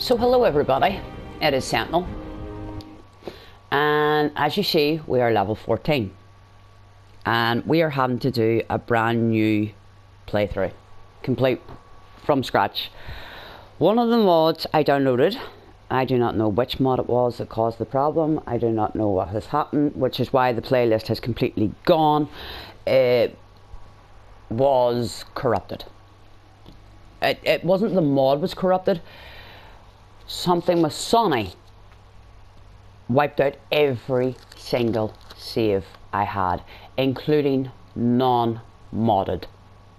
So hello everybody, it is Sentinel, and as you see we are level 14 and we are having to do a brand new playthrough, complete from scratch. One of the mods I downloaded, I do not know which mod it was that caused the problem. I do not know what has happened, which is why the playlist has completely gone. It was corrupted. It wasn't the mod was corrupted. Something with Sony wiped out every single save I had, including non-modded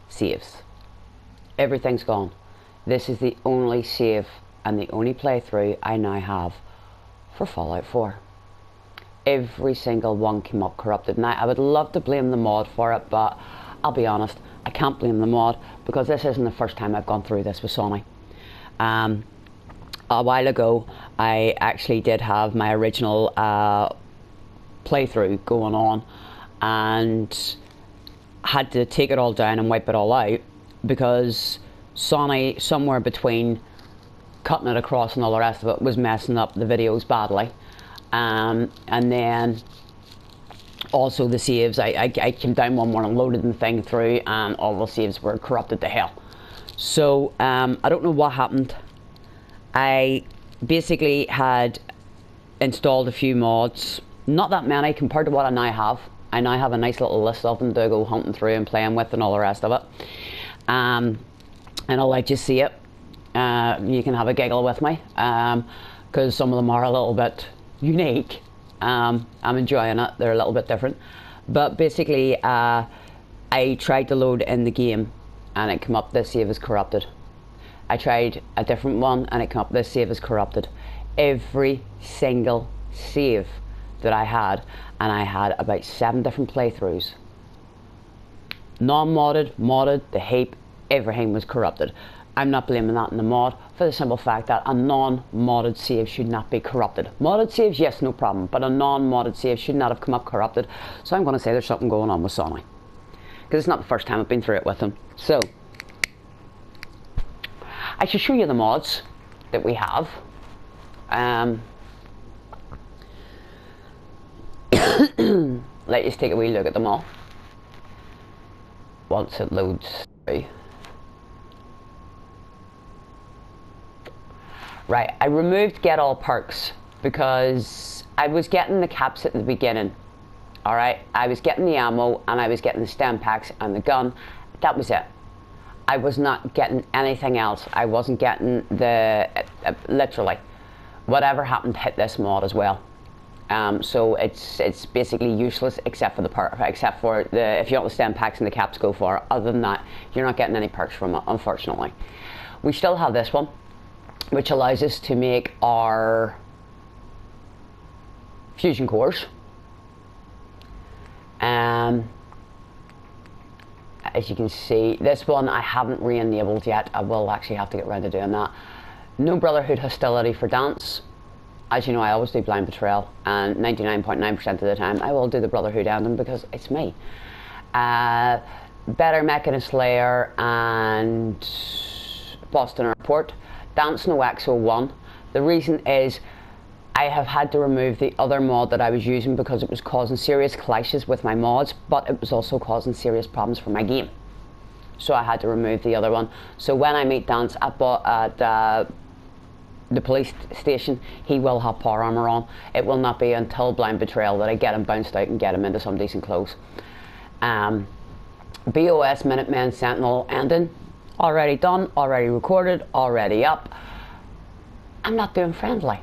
saves. Everything's gone. This is the only save and the only playthrough I now have for Fallout 4. Every single one came up corrupted. Now I would love to blame the mod for it, but I'll be honest, I can't blame the mod because this isn't the first time I've gone through this with Sony. A while ago I actually did have my original playthrough going on and had to take it all down and wipe it all out because Sony, somewhere between cutting it across and all the rest of it, was messing up the videos badly. And then also the saves, I came down one morning, loaded the thing through, and all the saves were corrupted to hell. So I don't know what happened. I basically had installed a few mods, not that many compared to what I now have. I now have a nice little list of them to go hunting through and playing with and all the rest of it. And I'll let you see it. You can have a giggle with me, because some of them are a little bit unique. I'm enjoying it, they're a little bit different. But basically, I tried to load in the game and it came up, this save is corrupted. I tried a different one and it came up, this save is corrupted. Every single save that I had, and I had about 7 different playthroughs. Non-modded, modded, the heap, everything was corrupted. I'm not blaming that in the mod for the simple fact that a non-modded save should not be corrupted. Modded saves, yes, no problem, but a non-modded save should not have come up corrupted. So I'm going to say there's something going on with Sony, because it's not the first time I've been through it with them. So I should show you the mods that we have. Let us take a wee look at them all once it loads through. Right, I removed get all perks because I was getting the caps at the beginning. Alright, I was getting the ammo and I was getting the stem packs and the gun. That was it. I was not getting anything else. I wasn't getting the literally whatever happened hit this mod as well. So it's basically useless except for the if you want the stem packs and the caps, go for it. Other than that, you're not getting any perks from it, unfortunately. We still have this one, which allows us to make our fusion cores. As you can see, this one I haven't re-enabled yet. I will actually have to get around to doing that. No Brotherhood hostility for dance. As you know, I always do blind betrayal, and 99.9% of the time I will do the Brotherhood ending because it's me. Better Mechanist Slayer and Boston Airport. Dance no XO1. The reason is I have had to remove the other mod that I was using because it was causing serious clashes with my mods, but it was also causing serious problems for my game. So I had to remove the other one. So when I meet Dance at the police station, he will have power armor on. It will not be until blind betrayal that I get him bounced out and get him into some decent clothes. BOS Minutemen Sentinel ending. Already done, already recorded, already up. I'm not doing friendly.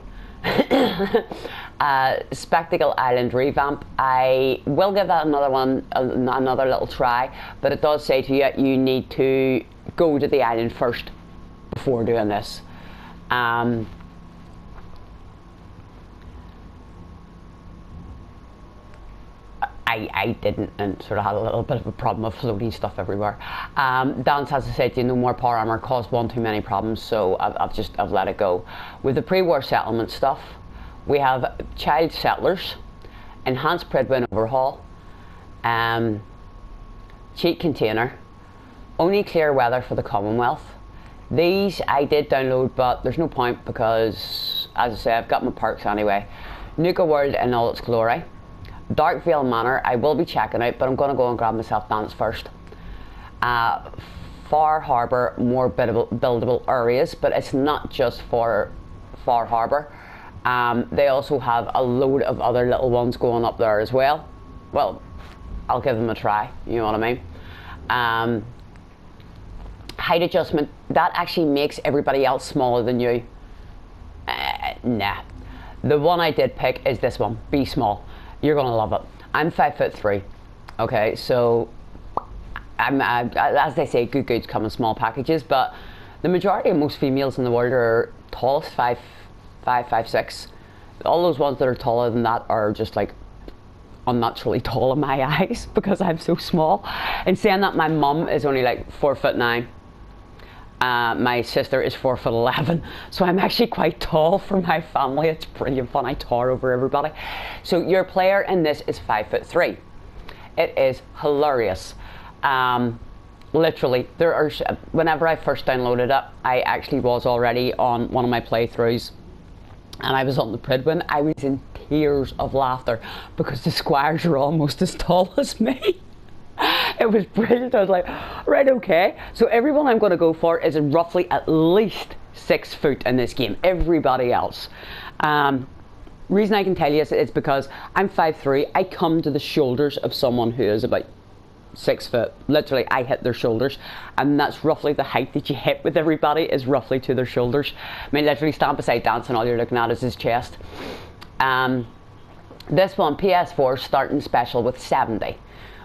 Spectacle Island revamp. I will give that another little try, but it does say to you, you need to go to the island first before doing this. I didn't, and sort of had a little bit of a problem of floating stuff everywhere. Dance, as I said, no more power armor, caused one too many problems, so I've let it go. With the pre-war settlement stuff, we have child settlers, enhanced Pridwin overhaul, cheat container, only clear weather for the Commonwealth, These I did download, but there's no point because, as I say, I've got my perks anyway. Nuka World in all its glory. Darkvale Manor, I will be checking out, but I'm going to go and grab myself Dance first. Far Harbour, more buildable areas, but it's not just for Far Harbour. They also have a load of other little ones going up there as well. Well, I'll give them a try, you know what I mean? Height adjustment, that actually makes everybody else smaller than you. Nah. The one I did pick is this one, Be Small. You're gonna love it. I'm 5'3". Okay, so as they say, good goods come in small packages, but the majority of most females in the world are tallest 5'6". All those ones that are taller than that are just like unnaturally tall in my eyes because I'm so small. And saying that, my mum is only like 4'9". My sister is 4'11", so I'm actually quite tall for my family. It's brilliant fun. I tower over everybody. So your player in this is 5'3". It is hilarious. Literally, there are. Whenever I first downloaded it, I actually was already on one of my playthroughs, and I was on the Pridwin. I was in tears of laughter because the squires are almost as tall as me. It was brilliant. I was like, right, okay. So everyone I'm going to go for is roughly at least 6 foot in this game. Everybody else. Reason I can tell you is because I'm 5'3". I come to the shoulders of someone who is about 6 foot. Literally, I hit their shoulders, and that's roughly the height that you hit with everybody, is roughly to their shoulders. I mean, literally stand beside Dance and all you're looking at is his chest. This one, PS4 starting special with 70.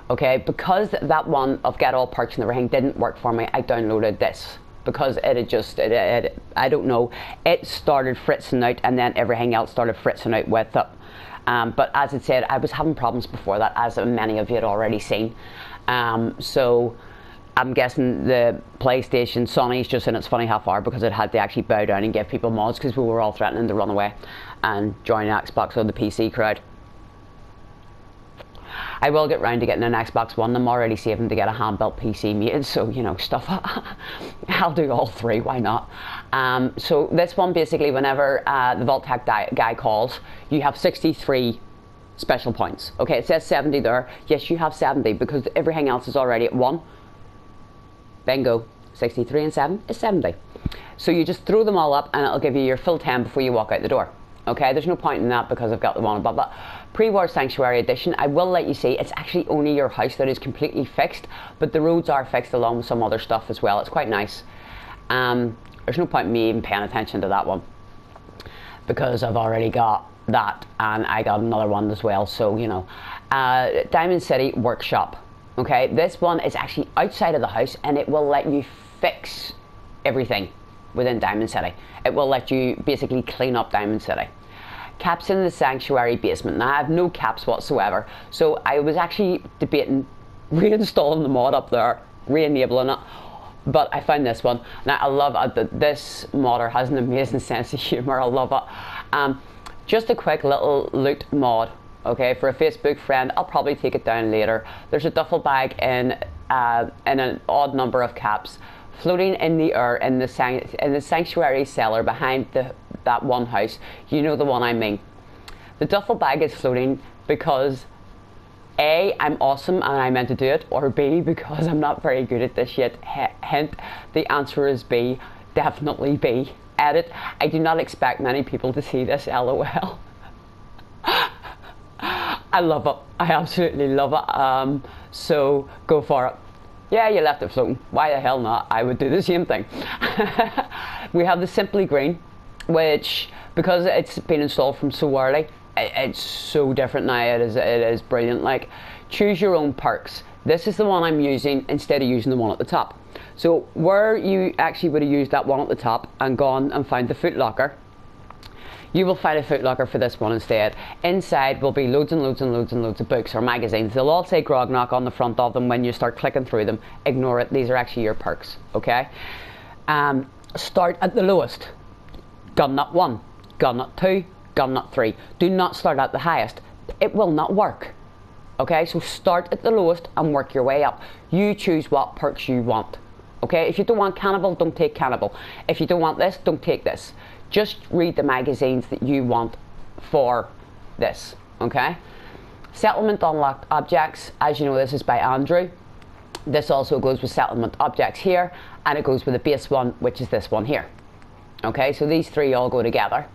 Okay, because that one of Get All Perks and Everything didn't work for me, I downloaded this because it had just, I don't know, it started fritzing out and then everything else started fritzing out with it. But as it said, I was having problems before that, as many of you had already seen. So I'm guessing the PlayStation, Sony's just in its funny half hour because it had to actually bow down and give people mods because we were all threatening to run away and join Xbox or the PC crowd. I will get round to getting an Xbox One. I'm already saving to get a hand-built PC made, so, you know, stuff. I'll do all three, why not? So this one, basically, whenever the Vault-Tec guy calls, you have 63 special points. Okay, it says 70 there. Yes, you have 70 because everything else is already at 1. Bingo. 63 and 7 is 70. So you just throw them all up and it'll give you your full 10 before you walk out the door. Okay, there's no point in that because I've got the one above. But Pre-War Sanctuary Edition, I will let you see, it's actually only your house that is completely fixed, but the roads are fixed along with some other stuff as well. It's quite nice. There's no point in me even paying attention to that one because I've already got that and I got another one as well, so, you know. Diamond City Workshop. Okay, this one is actually outside of the house and it will let you fix everything within Diamond City. It will let you basically clean up Diamond City. Caps in the Sanctuary Basement. Now I have no caps whatsoever, so I was actually debating reinstalling the mod up there, re-enabling it, but I found this one. Now I love it. This modder has an amazing sense of humour. I love it. Just a quick little loot mod, okay, for a Facebook friend. I'll probably take it down later. There's a duffel bag in an odd number of caps floating in the air in the sanctuary cellar behind that one house. You know the one I mean. The duffel bag is floating because A, I'm awesome and I meant to do it, or B, because I'm not very good at this yet. Hint, the answer is B, definitely B. Edit, I do not expect many people to see this, LOL. I love it. I absolutely love it. So go for it. Yeah, you left it floating. Why the hell not? I would do the same thing. We have the Simply Green, which, because it's been installed from so early, it's so different now. It is brilliant. Like, choose your own perks. This is the one I'm using instead of using the one at the top. So where you actually would have used that one at the top and gone and found the Foot Locker, you will find a Foot Locker for this one instead. Inside will be loads and loads and loads and loads of books or magazines. They'll all say Grognok on the front of them when you start clicking through them. Ignore it, these are actually your perks, okay? Start at the lowest. Gun Nut 1, Gun Nut 2, Gun Nut 3. Do not start at the highest. It will not work. Okay, so start at the lowest and work your way up. You choose what perks you want. Okay, if you don't want cannibal, don't take cannibal. If you don't want this, don't take this. Just read the magazines that you want for this, okay? Settlement unlocked objects, as you know, this is by Andrew. This also goes with settlement objects here, and it goes with the base one, which is this one here. Okay, so these three all go together.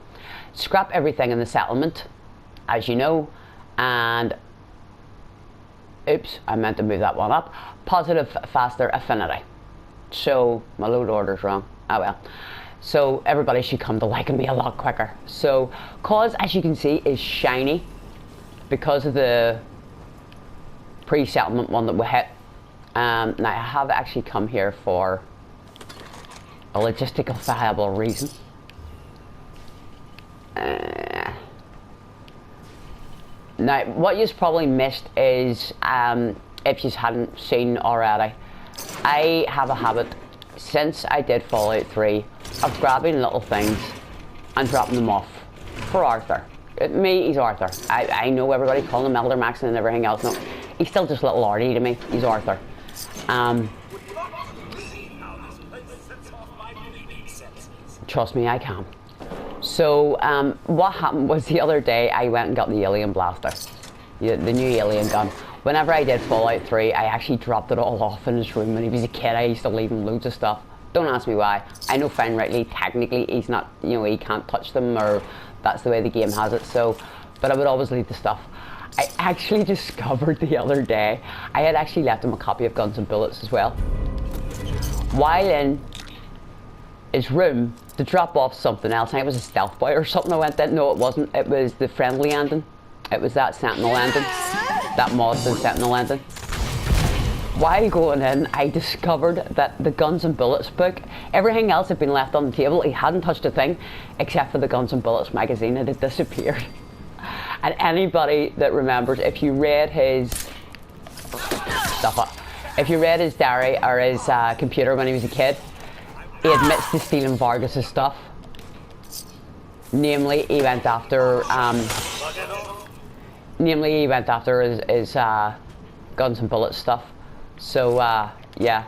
Scrap everything in the settlement, as you know, and oops, I meant to move that one up. Positive faster affinity. So my load order's wrong. Oh well. So everybody should come to liking me a lot quicker. So cause, as you can see, is shiny because of the pre-settlement one that we hit. Now I have actually come here for a logistical viable reason. Now what you've probably missed is, if you hadn't seen already, I have a habit since I did Fallout 3 of grabbing little things and dropping them off for Arthur. Me, he's Arthur. I know everybody calling him Elder Max and everything else. No, he's still just little Artie to me. He's Arthur. Trust me, I can. So what happened was the other day I went and got the alien blaster, the new alien gun. Whenever I did Fallout 3, I actually dropped it all off in his room. When he was a kid, I used to leave him loads of stuff. Don't ask me why. I know fine rightly, technically, he's not, you know, he can't touch them, or that's the way the game has it. So, but I would always leave the stuff. I actually discovered the other day, I had actually left him a copy of Guns and Bullets as well. While in his room to drop off something else, I think it was a stealth boy or something I went in. No, it wasn't. It was the friendly ending. It was that Sentinel ending. That Moss and Sentinel ending. While going in, I discovered that the Guns and Bullets book, everything else had been left on the table. He hadn't touched a thing except for the Guns and Bullets magazine. It had disappeared. And anybody that remembers, if you read his if you read his diary or his computer when he was a kid, he admits to stealing Vargas's stuff. Namely, he went after his Guns and Bullets stuff. So yeah,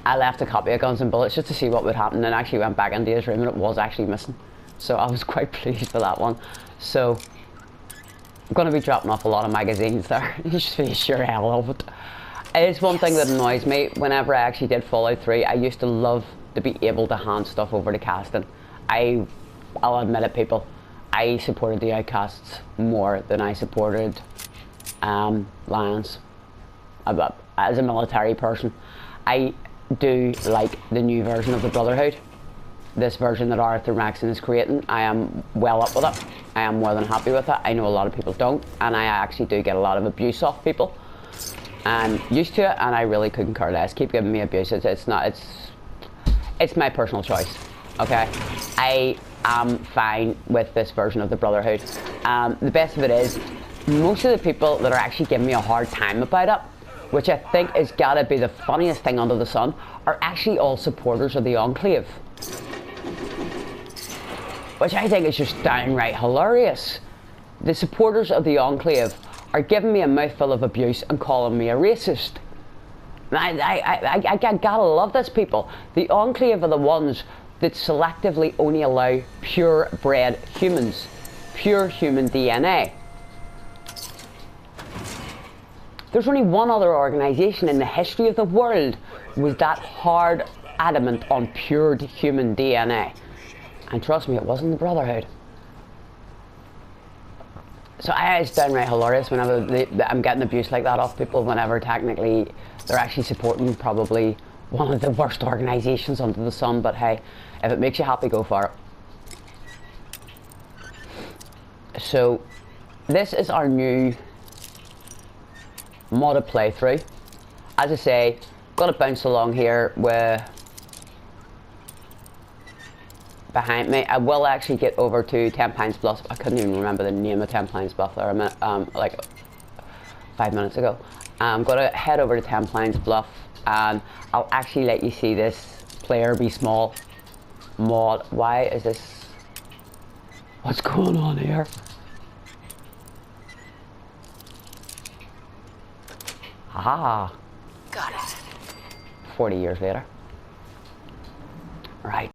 I left a copy of Guns and Bullets just to see what would happen, and actually went back into his room and it was actually missing. So I was quite pleased with that one. So I'm going to be dropping off a lot of magazines there. Just for the sheer hell of it. It's one thing that annoys me. Whenever I actually did Fallout 3, I used to love to be able to hand stuff over to casting. I'll admit it, people, I supported the Outcasts more than I supported Lions. As a military person, I do like the new version of the Brotherhood. This version that Arthur Maxon is creating, I am well up with it. I am more than happy with it. I know a lot of people don't, and I actually do get a lot of abuse off people. I'm used to it, and I really couldn't care less. Keep giving me abuse. It's my personal choice. Okay, I am fine with this version of the Brotherhood. The best of it is, most of the people that are actually giving me a hard time about it, which I think has got to be the funniest thing under the sun, are actually all supporters of the Enclave. Which I think is just downright hilarious. The supporters of the Enclave are giving me a mouthful of abuse and calling me a racist. I gotta love this, people. The Enclave are the ones that selectively only allow pure-bred humans, pure human DNA. There's only one other organisation in the history of the world was that hard adamant on pure human DNA. And trust me, it wasn't the Brotherhood. So it's downright hilarious whenever I'm getting abuse like that off people, whenever technically they're actually supporting probably one of the worst organisations under the sun. But hey, if it makes you happy, go for it. So this is our new modded playthrough. As I say, gonna bounce along here with behind me. I will actually get over to 10 Pines Bluff. I couldn't even remember the name of 10 Pines Bluff there a minute, like 5 minutes ago. I'm gonna head over to 10 Pines Bluff, and I'll actually let you see this player be small mod. Why is this? What's going on here? Ah. Got it. 40 years later. Right.